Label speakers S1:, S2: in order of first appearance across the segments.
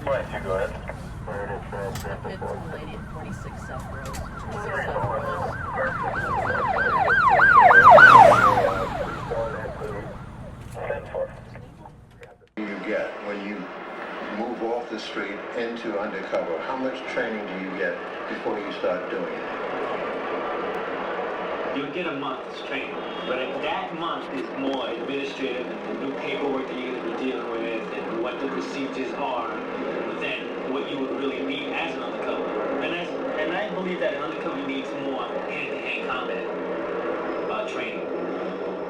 S1: Why don't you go ahead?
S2: It's a lady at 46 South Road. 46 South Road.
S3: You get when you move off the street into undercover? How much training do you get before you start doing it?
S4: You get a month's training, but that month is more administrative and the new paperwork that you're going to be dealing with and what the procedures are than what you would really need as an undercover. And I believe that an undercover needs more hand-to-hand combat training,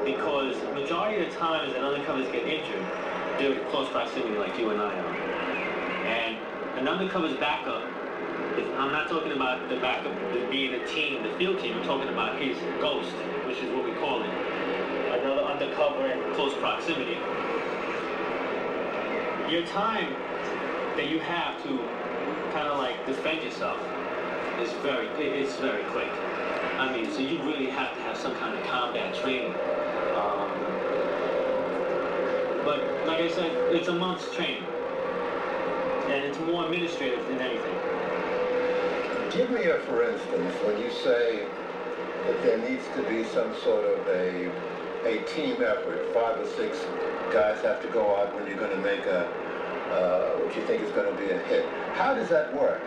S4: because majority of the times that undercovers get injured, they're in close proximity like you and I are. And an undercover's backup, I'm not talking about the backup being a team, the field team. I'm talking about his ghost, which is what we call it. Another undercover in close proximity. Your time that you have to kind of like defend yourself is very quick. I mean, so you really have to have some kind of combat training. But like I said, it's a month's training. And it's more administrative than anything.
S3: Give me a for instance when you say that there needs to be some sort of a team effort. 5 or 6 guys have to go out when you're going to make what you think is going to be a hit. How does that work?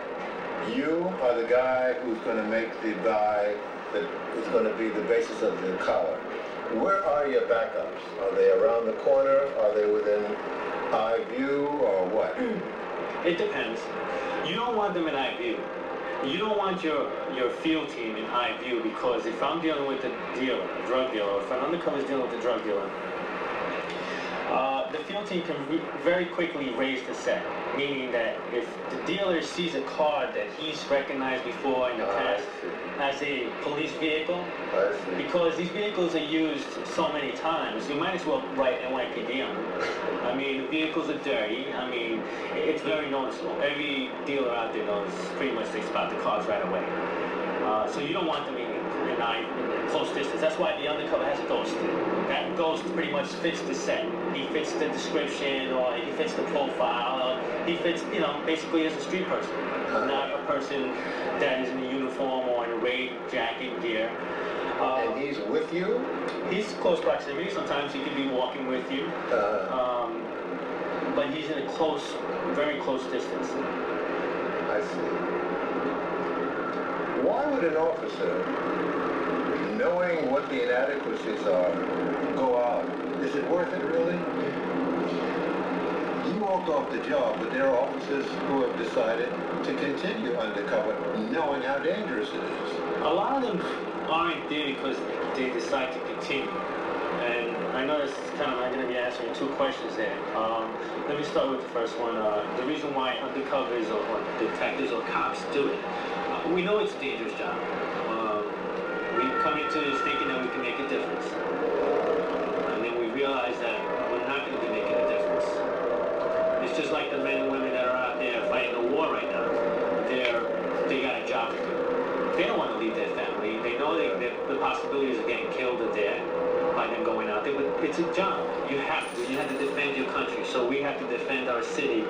S3: You are the guy who's going to make the buy that is going to be the basis of the collar. Where are your backups? Are they around the corner? Are they within eye view or what?
S4: It depends. You don't want them in eye view. You don't want your field team in eye view, because if I'm dealing with a dealer, a drug dealer, or if an undercover is dealing with a drug dealer, the field team can very quickly raise the set, meaning that if the dealer sees a card that he's recognized before in the past as a police vehicle, because these vehicles are used so many times, you might as well write NYPD on them. I mean, the vehicles are dirty. I mean, it's very noticeable. Every dealer out there knows pretty much they spot the cars right away. So you don't want them in close distance. That's why the undercover has a ghost. That ghost pretty much fits the set. He fits the description, or he fits the profile, or he fits, basically as a street person, not a person that is in a uniform or in a raid jacket gear.
S3: And he's with you?
S4: He's close proximity. Sometimes he could be walking with you. But he's in a very close distance.
S3: I see. Why would an officer, knowing what the inadequacies are, go out? Is it worth it, really? You walked off the job, but there are officers who have decided to continue undercover, knowing how dangerous it is.
S4: A lot of them aren't there because they decide to continue. And I know this is kind of, I'm going to be answering 2 questions there. Let me start with the first one. The reason why undercovers or detectives or cops do it. We know it's a dangerous job. We come into this thinking that we can make a difference. And then we realize that we're not going to be making a difference. It's just like the men and women that are out there fighting a war right now. They got a job to do. They don't want to leave their family. They know the possibilities of getting killed are there by them going out there. But it's a job. You have to defend your country. So we have to defend our city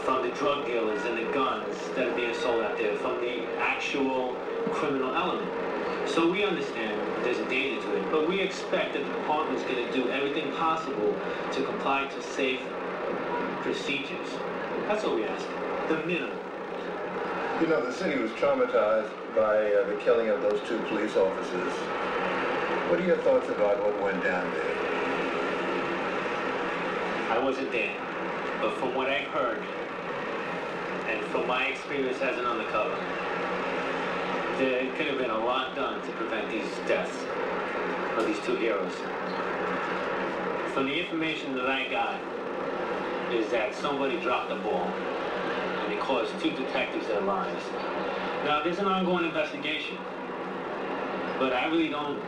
S4: from the drug dealers and the guns that are being sold out there, from the actual criminal element. So we understand there's a danger to it, but we expect that the department's going to do everything possible to comply to safe procedures. That's what we ask. The minimum.
S3: You know, the city was traumatized by the killing of those 2 police officers. What are your thoughts about what went down there?
S4: I wasn't there, but from what I've heard, and from my experience as an undercover, there could have been a lot done to prevent these deaths of these 2 heroes. From the information that I got, is that somebody dropped the ball, and it cost 2 detectives their lives. Now, there's an ongoing investigation, but I really don't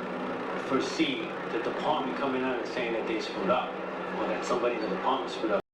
S4: foresee the department coming out and saying that they screwed up, or that somebody in the department screwed up.